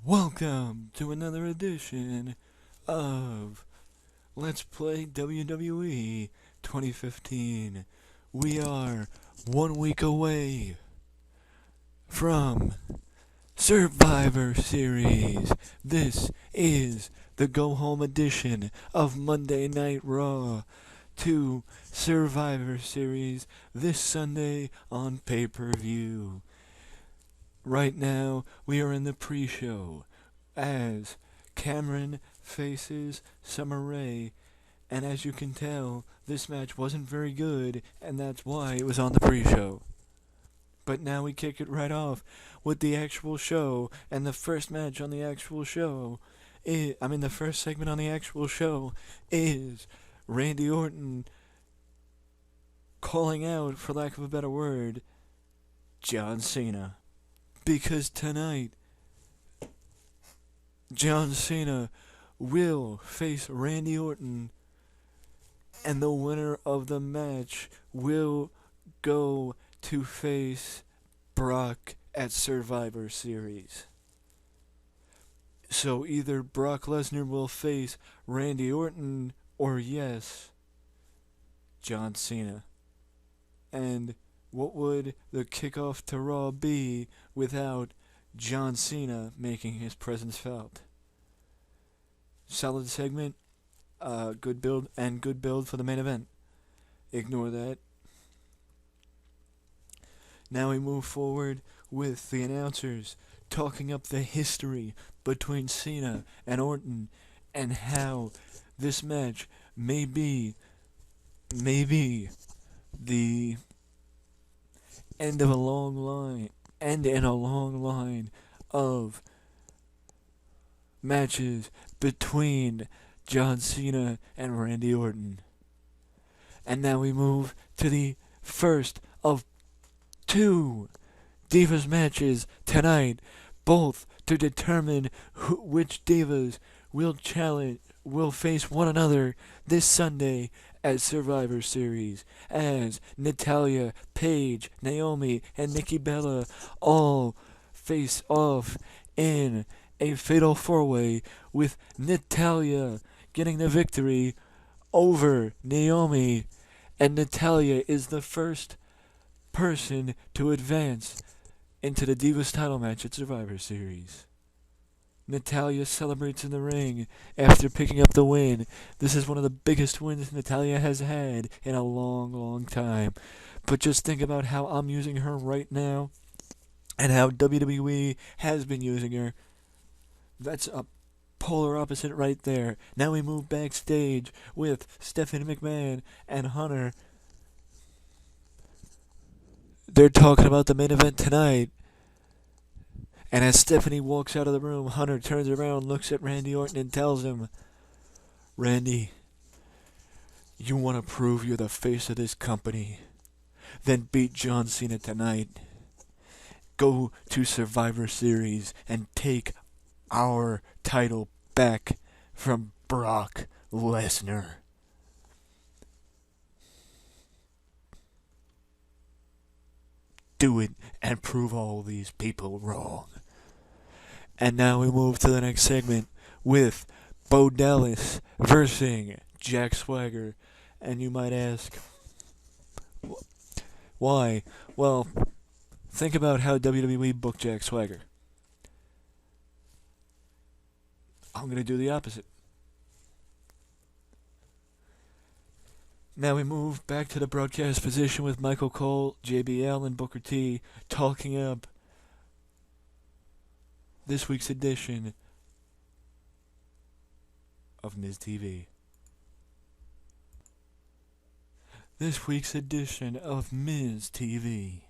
Welcome to another edition of Let's Play WWE 2015. We are 1 week away from Survivor Series. This is the go home edition of Monday Night Raw to Survivor Series this Sunday on pay-per-view. Right now, we are in the pre-show as Cameron faces Summer Rae, and as you can tell, this match wasn't very good, and that's why it was on the pre-show. But now we kick it right off with the actual show, and the first match on the actual show the first segment on the actual show is Randy Orton calling out, for lack of a better word, John Cena. Because tonight, John Cena will face Randy Orton, and the winner of the match will go to face Brock at Survivor Series. So either Brock Lesnar will face Randy Orton, or yes, John Cena. And what would the kickoff to Raw be without John Cena making his presence felt? Solid segment, good build for the main event. Ignore that. Now we move forward with the announcers talking up the history between Cena and Orton and how this match may be the end in a long line of matches between John Cena and Randy Orton. And now we move to the first of two Divas matches tonight, both to determine which Divas will face one another this Sunday at Survivor Series, as Natalya, Paige, Naomi, and Nikki Bella all face off in a fatal four-way, with Natalya getting the victory over Naomi, and Natalya is the first person to advance into the Divas title match at Survivor Series. Natalya celebrates in the ring after picking up the win. This is one of the biggest wins Natalya has had in a long time. But just think about how I'm using her right now and how WWE has been using her. That's a polar opposite right there. Now we move backstage with Stephanie McMahon and Hunter. They're talking about the main event tonight. And as Stephanie walks out of the room, Hunter turns around, looks at Randy Orton, and tells him, "Randy, you want to prove you're the face of this company? Then beat John Cena tonight. Go to Survivor Series and take our title back from Brock Lesnar." Do it and prove all these people wrong. And now we move to the next segment with Bo Dallas versus Jack Swagger. And you might ask, why? Well, think about how WWE booked Jack Swagger. I'm going to do the opposite. Now we move back to the broadcast position with Michael Cole, JBL, and Booker T talking up this week's edition of Miz TV. This week's edition of Miz TV.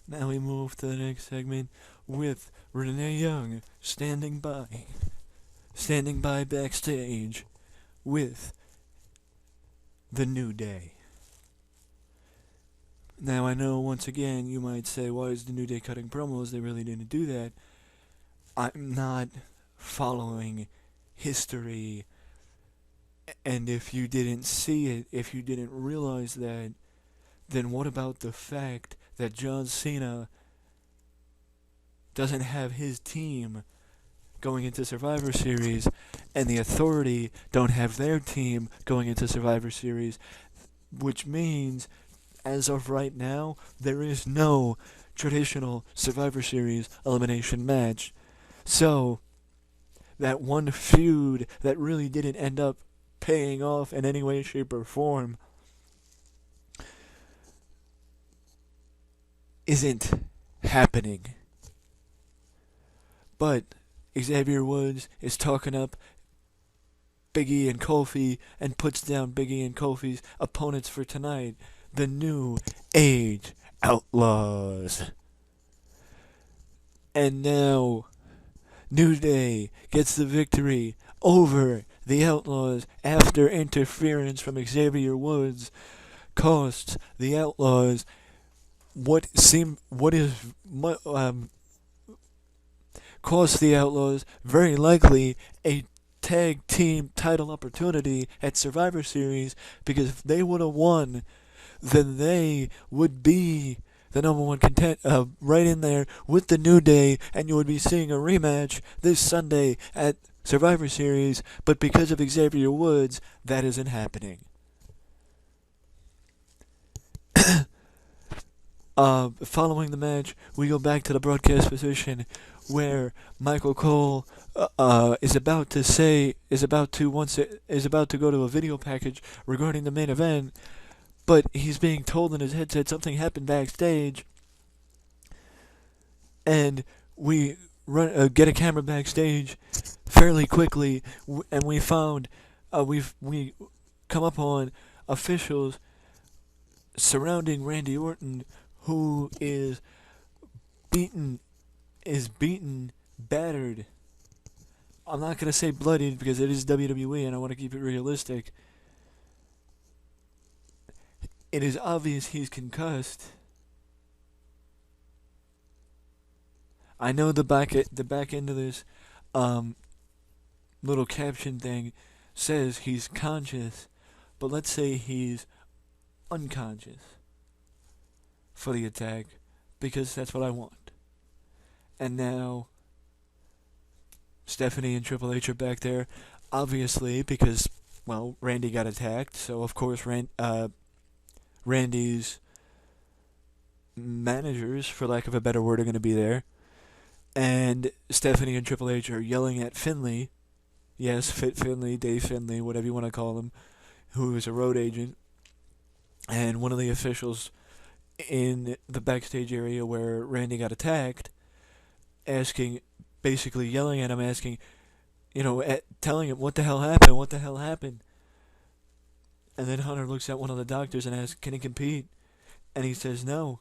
Now we move to the next segment with Renee Young standing by backstage with The New Day. Now I know once again you might say, why is The New Day cutting promos? They really didn't do that. I'm not following history, and if you didn't see it, if you didn't realize that, then what about the fact that John Cena doesn't have his team going into Survivor Series, and the Authority don't have their team going into Survivor Series, which means, as of right now, there is no traditional Survivor Series elimination match. So, that one feud that really didn't end up paying off in any way, shape, or form isn't happening. But Xavier Woods is talking up Big E and Kofi and puts down Big E and Kofi's opponents for tonight, the New Age Outlaws. And now, New Day gets the victory over the Outlaws after interference from Xavier Woods costs the Outlaws cost the Outlaws very likely a tag team title opportunity at Survivor Series, because if they would have won, then they would be the number one right in there with the New Day, and you would be seeing a rematch this Sunday at Survivor Series, but because of Xavier Woods, that isn't happening. Following the match, we go back to the broadcast position where Michael Cole is about to go to a video package regarding the main event, but he's being told in his headset something happened backstage, and we get a camera backstage fairly quickly, and we found we come up on officials surrounding Randy Orton, who is beaten, battered. I'm not going to say bloodied because it is WWE and I want to keep it realistic. It is obvious he's concussed. I know the back end of this little caption thing says he's conscious, but let's say he's unconscious for the attack, because that's what I want. And now Stephanie and Triple H are back there, obviously, because, well, Randy got attacked, so of course Randy's managers, for lack of a better word, are going to be there. And Stephanie and Triple H are yelling at Finlay, yes, Fit Finlay, Dave Finlay, whatever you want to call him, who is a road agent, and one of the officials in the backstage area where Randy got attacked, basically yelling at him, asking, telling him, what the hell happened? And then Hunter looks at one of the doctors and asks, can he compete? And he says no.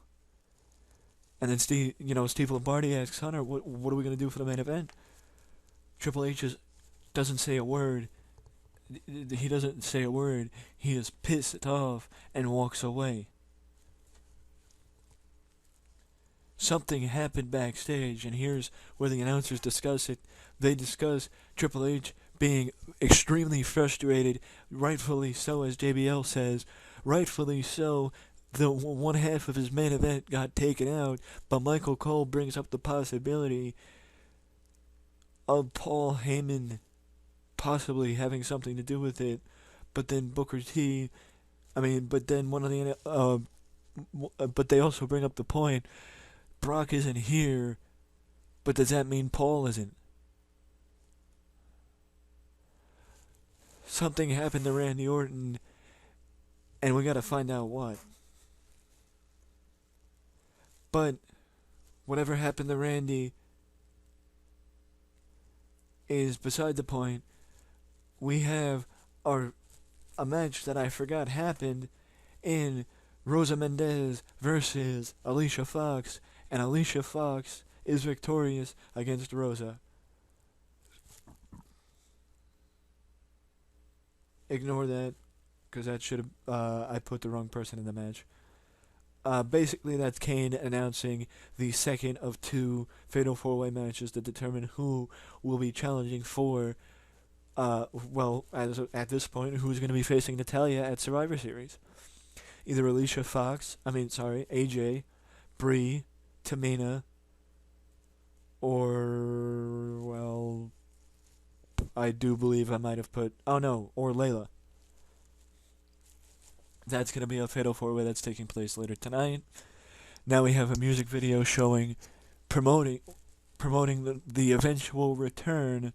And then Steve Lombardi asks Hunter, what are we going to do for the main event? Triple H doesn't say a word. He doesn't say a word. He is pissed off and walks away. Something happened backstage, and here's where the announcers discuss it. They discuss Triple H being extremely frustrated, rightfully so, as JBL says, rightfully so. The one half of his main event got taken out, but Michael Cole brings up the possibility of Paul Heyman possibly having something to do with it. But then but they also bring up the point, Brock isn't here, but does that mean Paul isn't? Something happened to Randy Orton, and we gotta find out what. But whatever happened to Randy is beside the point. We have a match that I forgot happened in Rosa Mendez versus Alicia Fox, and Alicia Fox is victorious against Rosa. Ignore that, because that should have I put the wrong person in the match. Basically, that's Kane announcing the second of two Fatal 4-Way matches to determine who will be challenging for, at this point, who's going to be facing Natalya at Survivor Series. Either AJ, Brie, Tamina, Or, well, I do believe I might have put, oh no, or Layla. That's going to be a fatal four-way that's taking place later tonight. Now we have a music video showing, promoting the eventual return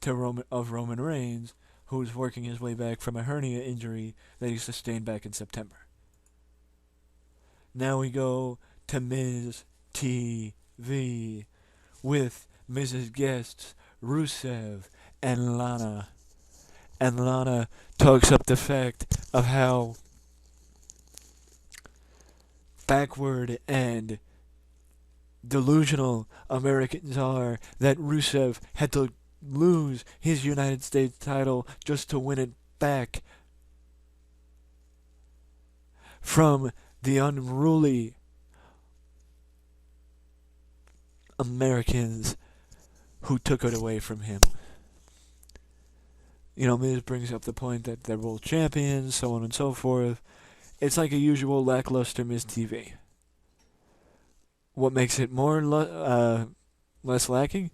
to Roman Reigns, who's working his way back from a hernia injury that he sustained back in September. Now we go to Miz TV with Miz's guests Rusev and Lana. And Lana talks up the fact of how backward and delusional Americans are that Rusev had to lose his United States title just to win it back from the unruly Americans who took it away from him. You know, Miz brings up the point that they're world champions, so on and so forth. It's like a usual lackluster Miz TV. What makes it more less lacking?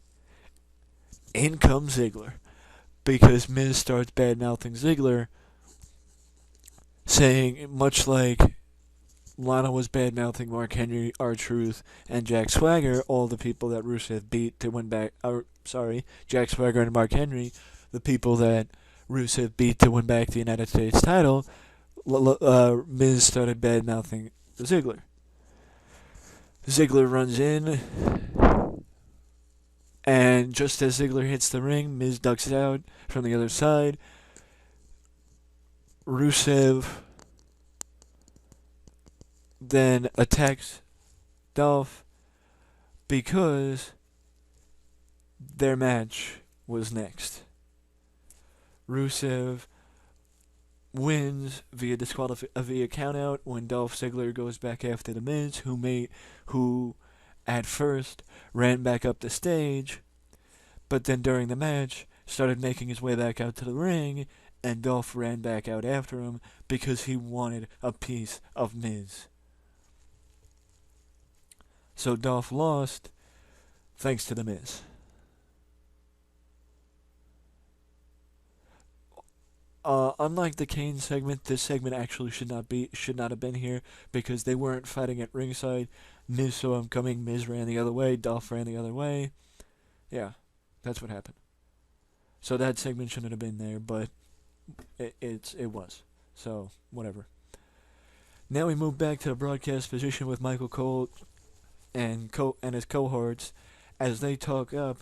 In comes Ziggler. Because Miz starts bad-mouthing Ziggler, saying, much like Lana was bad-mouthing Mark Henry, R-Truth, and Jack Swagger, all the people that Rusev beat to win back... Jack Swagger and Mark Henry, the people that Rusev beat to win back the United States title, Miz started bad-mouthing Ziggler. Ziggler runs in, and just as Ziggler hits the ring, Miz ducks out from the other side. Rusev then attacks Dolph because their match was next. Rusev wins via via countout when Dolph Ziggler goes back after the Miz, who at first ran back up the stage, but then during the match started making his way back out to the ring, and Dolph ran back out after him because he wanted a piece of Miz. So Dolph lost thanks to the Miz. Unlike the Kane segment, this segment actually should not have been here because they weren't fighting at ringside. Miz saw him coming, Miz ran the other way, Dolph ran the other way. Yeah, that's what happened. So that segment shouldn't have been there, but it was. So whatever. Now we move back to the broadcast position with Michael Cole and his cohorts as they talk up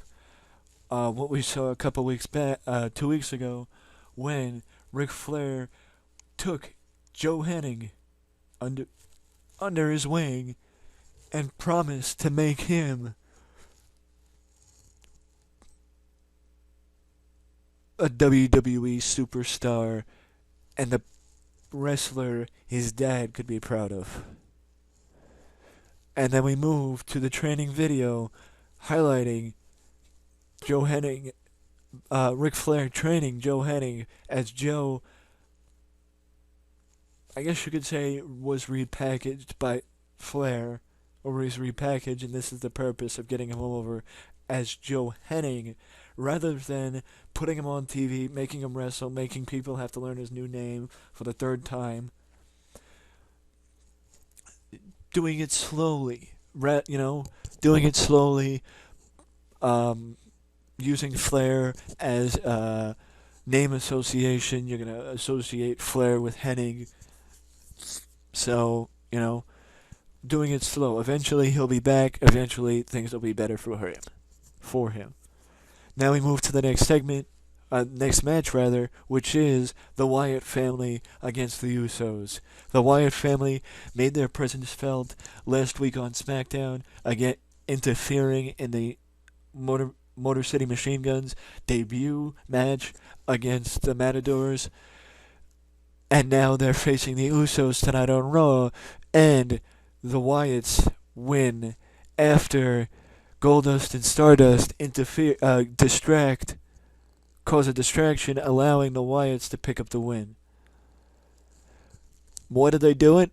what we saw a couple weeks back, 2 weeks ago, when Ric Flair took Joe Hennig under his wing and promised to make him a WWE superstar and the wrestler his dad could be proud of. And then we move to the training video highlighting Joe Hennig, Ric Flair training Joe Hennig as Joe, I guess you could say, was repackaged by Flair, or was repackaged, and this is the purpose of getting him over as Joe Hennig, rather than putting him on TV, making him wrestle, making people have to learn his new name for the third time. Doing it slowly, doing it slowly, using Flair as a name association. You're going to associate Flair with Hennig. So, doing it slow. Eventually he'll be back. Eventually things will be better for him. Now we move to the next segment, next match rather, which is the Wyatt family against the Usos. The Wyatt family made their presence felt last week on SmackDown, again interfering in the Motor City Machine Guns debut match against the Matadors. And now they're facing the Usos tonight on Raw, and the Wyatts win after Goldust and Stardust cause a distraction, allowing the Wyatts to pick up the win. Why did they do it?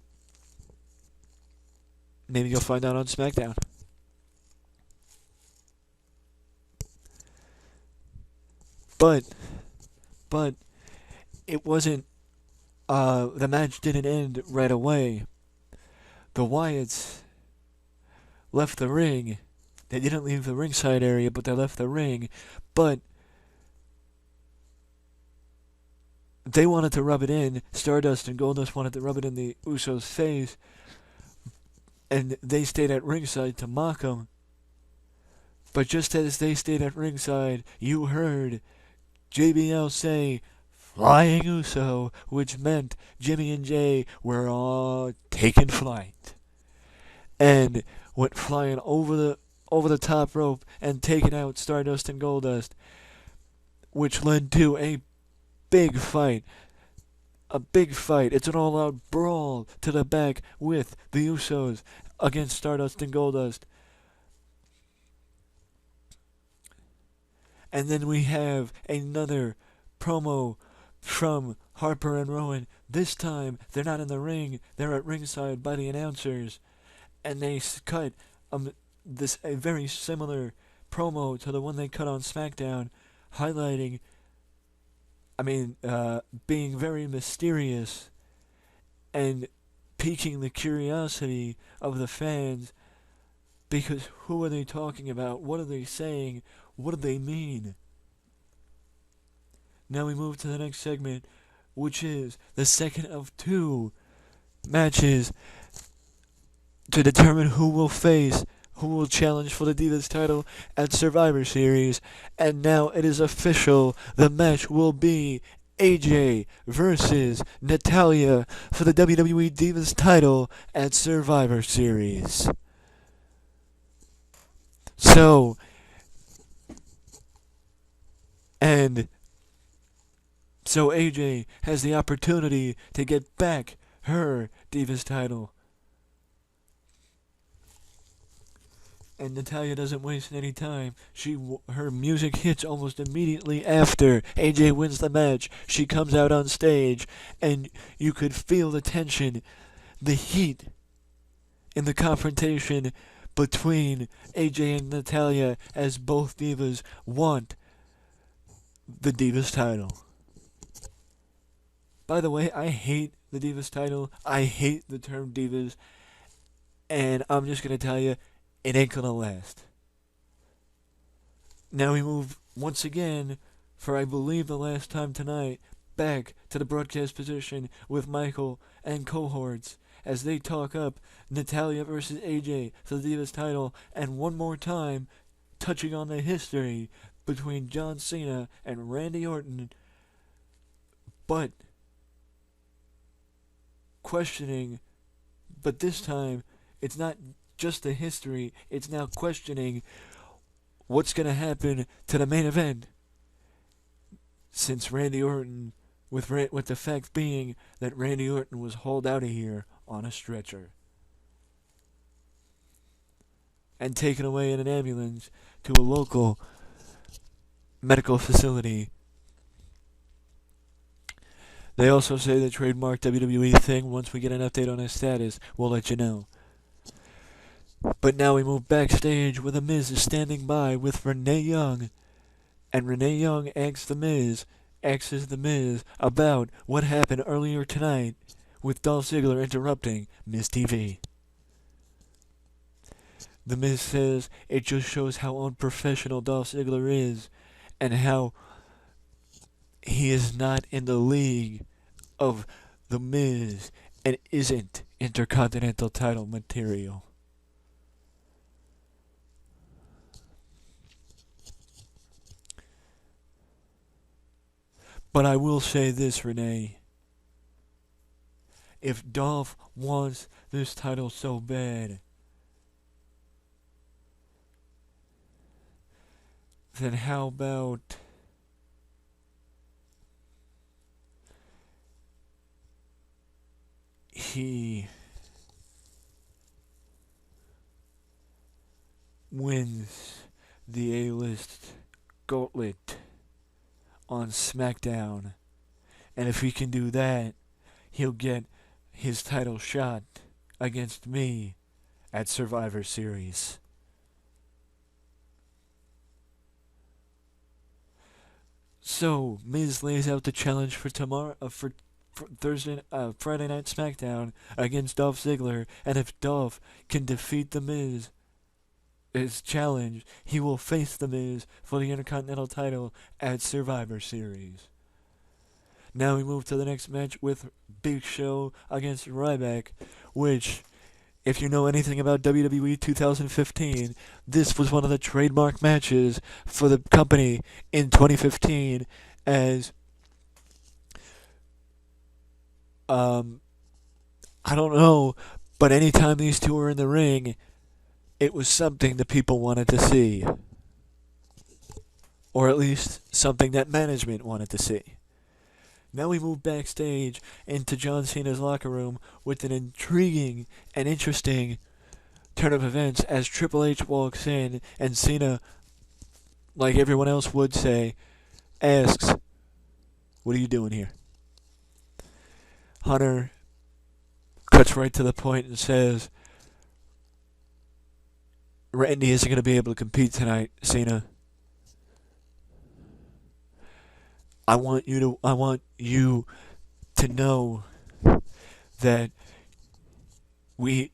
Maybe you'll find out on SmackDown. But but it wasn't. The match didn't end right away. The Wyatts left the ring. They didn't leave the ringside area, but they left the ring. But they wanted to rub it in. Stardust and Goldust wanted to rub it in the Usos' face. And they stayed at ringside to mock them. But just as they stayed at ringside, you heard JBL say, "Flying Uso," which meant Jimmy and Jay were all taking flight. And went flying over the top rope and taking out Stardust and Goldust, which led to a big fight. A big fight. It's an all-out brawl to the back with the Usos against Stardust and Goldust. And then we have another promo from Harper and Rowan. This time, they're not in the ring. They're at ringside by the announcers. And they cut a very similar promo to the one they cut on SmackDown, highlighting, being very mysterious and piquing the curiosity of the fans, because who are they talking about? What are they saying? What do they mean? Now we move to the next segment, which is the second of two matches to determine who will challenge for the Divas title at Survivor Series. And now it is official. The match will be AJ versus Natalya for the WWE Divas title at Survivor Series. So AJ has the opportunity to get back her Divas title. And Natalya doesn't waste any time. Her music hits almost immediately after AJ wins the match. She comes out on stage, and you could feel the tension, the heat in the confrontation between AJ and Natalya, as both divas want the Divas title. By the way, I hate the Divas title. I hate the term Divas. And I'm just going to tell you, it ain't going to last. Now we move once again, for I believe the last time tonight, back to the broadcast position with Michael and cohorts as they talk up Natalya versus AJ for the Divas title, and one more time touching on the history between John Cena and Randy Orton, but this time it's not just the history, it's now questioning what's going to happen to the main event, since Randy Orton, with the fact being that Randy Orton was hauled out of here on a stretcher and taken away in an ambulance to a local medical facility. They also say the trademark WWE thing. Once we get an update on his status, we'll let you know. But now we move backstage where The Miz is standing by with Renee Young. And Renee Young asks The Miz about what happened earlier tonight with Dolph Ziggler interrupting Miz TV. The Miz says it just shows how unprofessional Dolph Ziggler is and how he is not in the league of The Miz and isn't Intercontinental title material. But I will say this, Renee. If Dolph wants this title so bad, then how about he wins the A-list gauntlet on SmackDown, and if he can do that, he'll get his title shot against me at Survivor Series. So Miz lays out the challenge for tomorrow, for Friday Night SmackDown against Dolph Ziggler, and if Dolph can defeat the Miz, his challenge, he will face the Miz for the Intercontinental title at Survivor Series. Now we move to the next match with Big Show against Ryback, which, if you know anything about WWE 2015, this was one of the trademark matches for the company in 2015 as, I don't know, but anytime these two were in the ring, it was something that people wanted to see. Or at least something that management wanted to see. Now we move backstage into John Cena's locker room with an intriguing and interesting turn of events as Triple H walks in and Cena, like everyone else would say, asks, "What are you doing here?" Hunter cuts right to the point and says, "Randy isn't going to be able to compete tonight, Cena. I want you to know that we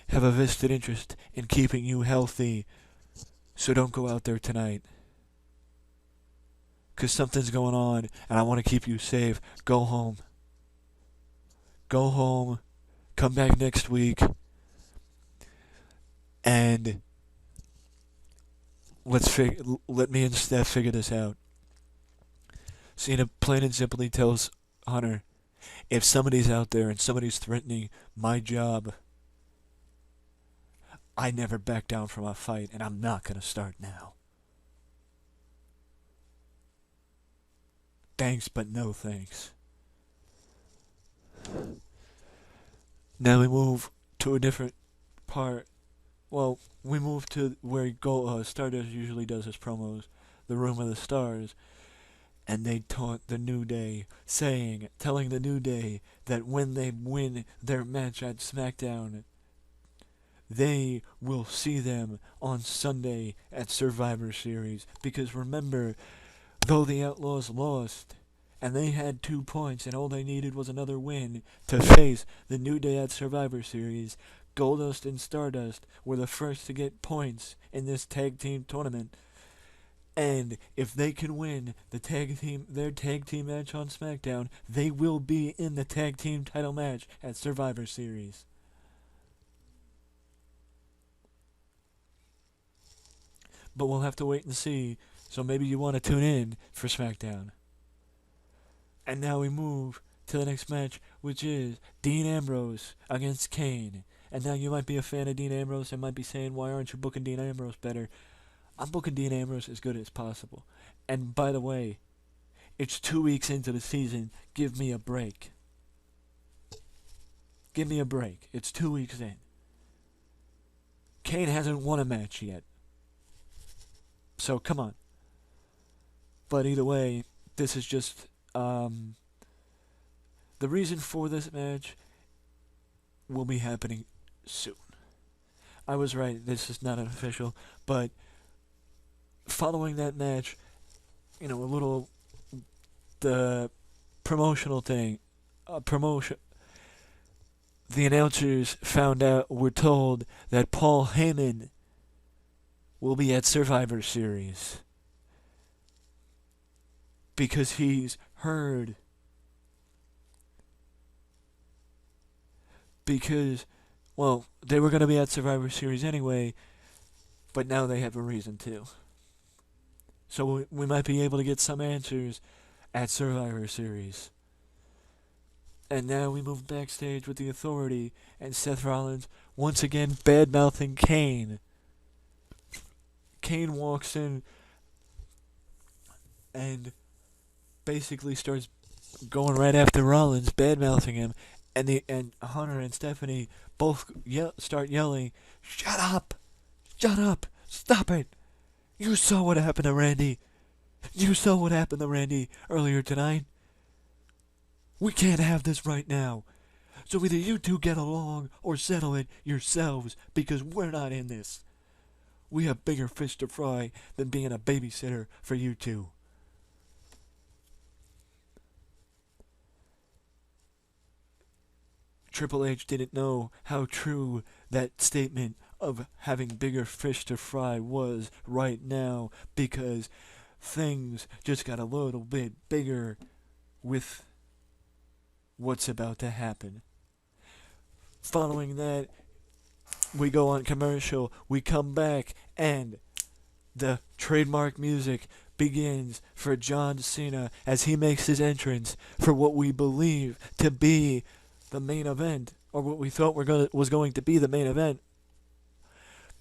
have a vested interest in keeping you healthy, so don't go out there tonight. 'Cause something's going on, and I want to keep you safe. Go home. Go home, come back next week, and let me and Steph figure this out." Cena plain and simply tells Hunter, if somebody's out there and somebody's threatening my job, I never back down from a fight, and I'm not going to start now. Thanks, but no thanks. Now we move to a different part. Well, we move to where Stardust usually does his promos, the Room of the Stars. And they taunt the New Day, telling the New Day that when they win their match at SmackDown, they will see them on Sunday at Survivor Series. Because remember, though the Outlaws lost, and they had 2 points, and all they needed was another win to face the New Day at Survivor Series, Goldust and Stardust were the first to get points in this tag team tournament. And if they can win their tag team match on SmackDown, they will be in the tag team title match at Survivor Series. But we'll have to wait and see, so maybe you want to tune in for SmackDown. And now we move to the next match, which is Dean Ambrose against Kane. And now you might be a fan of Dean Ambrose and might be saying, why aren't you booking Dean Ambrose better? I'm booking Dean Ambrose as good as possible. And by the way, it's 2 weeks into the season. Give me a break. Give me a break. It's 2 weeks in. Kane hasn't won a match yet. So come on. But either way, this is just the reason for this match will be happening soon. I was right. This is not official, but following that match, the promotional thing, the announcers were told that Paul Heyman will be at Survivor Series because he's heard. Because, well, they were going to be at Survivor Series anyway, but now they have a reason to. So we might be able to get some answers at Survivor Series. And now we move backstage with the Authority and Seth Rollins once again bad-mouthing Kane. Kane walks in and basically starts going right after Rollins, bad-mouthing him, and Hunter and Stephanie both start yelling, "Shut up! Shut up! Stop it! You saw what happened to Randy. You saw what happened to Randy earlier tonight. We can't have this right now. So either you two get along or settle it yourselves, because we're not in this. We have bigger fish to fry than being a babysitter for you two." Triple H didn't know how true that statement of having bigger fish to fry was right now, because things just got a little bit bigger with what's about to happen. Following that, we go on commercial, we come back, and the trademark music begins for John Cena as he makes his entrance for what we believe to be the main event, or what we thought was going to be the main event.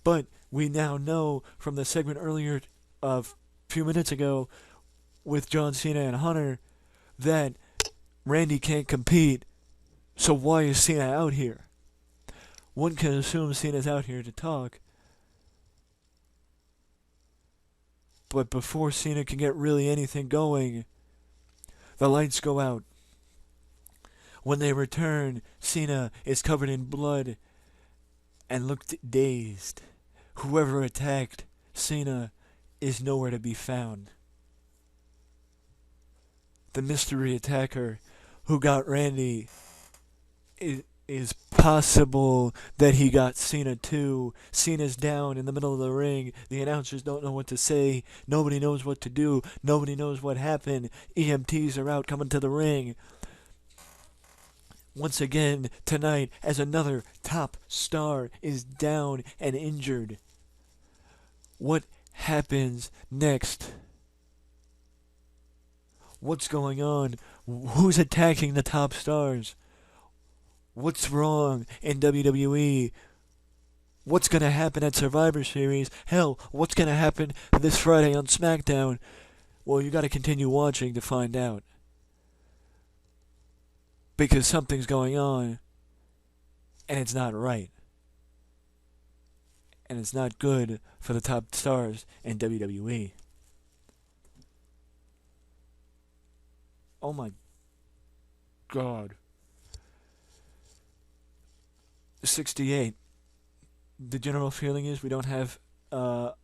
But we now know from the segment earlier of a few minutes ago with John Cena and Hunter that Randy can't compete, so why is Cena out here? One can assume Cena's out here to talk. But before Cena can get really anything going, the lights go out. When they return, Cena is covered in blood and looked dazed. Whoever attacked Cena is nowhere to be found. The mystery attacker who got Randy is possible that he got Cena too. Cena's down in the middle of the ring. The announcers don't know what to say. Nobody knows what to do. Nobody knows what happened. EMTs are out coming to the ring. Once again, tonight, as another top star is down and injured. What happens next? What's going on? Who's attacking the top stars? What's wrong in WWE? What's going to happen at Survivor Series? Hell, what's going to happen this Friday on SmackDown? Well, you got to continue watching to find out. Because something's going on, and it's not right. And it's not good for the top stars in WWE. Oh my God. 68. The general feeling is we don't have enough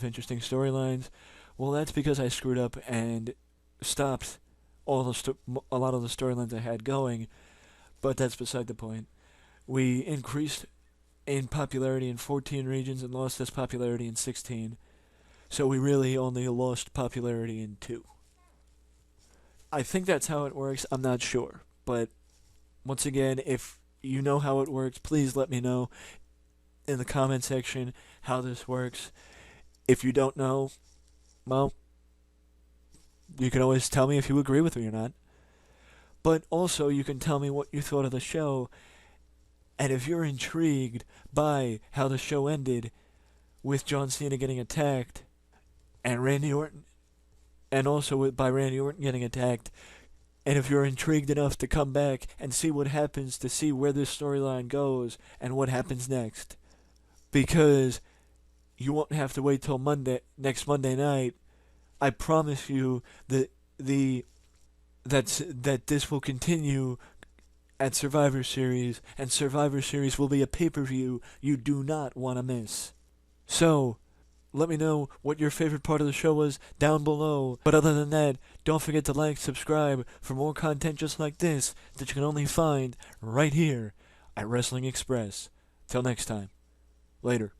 interesting storylines. Well, that's because I screwed up and stopped a lot of the storylines I had going, but that's beside the point. We increased in popularity in 14 regions and lost this popularity in 16, so we really only lost popularity in 2. I think that's how it works. I'm not sure, but once again, if you know how it works, please let me know in the comment section how this works. If you don't know, well, you can always tell me if you agree with me or not. But also, you can tell me what you thought of the show, and if you're intrigued by how the show ended with John Cena getting attacked and Randy Orton, and also by Randy Orton getting attacked, and if you're intrigued enough to come back and see what happens, to see where this storyline goes and what happens next, because you won't have to wait till next Monday night. I promise you that this will continue at Survivor Series, and Survivor Series will be a pay-per-view you do not want to miss. So, let me know what your favorite part of the show was down below. But other than that, don't forget to like, subscribe for more content just like this that you can only find right here at Wrestling Express. Till next time. Later.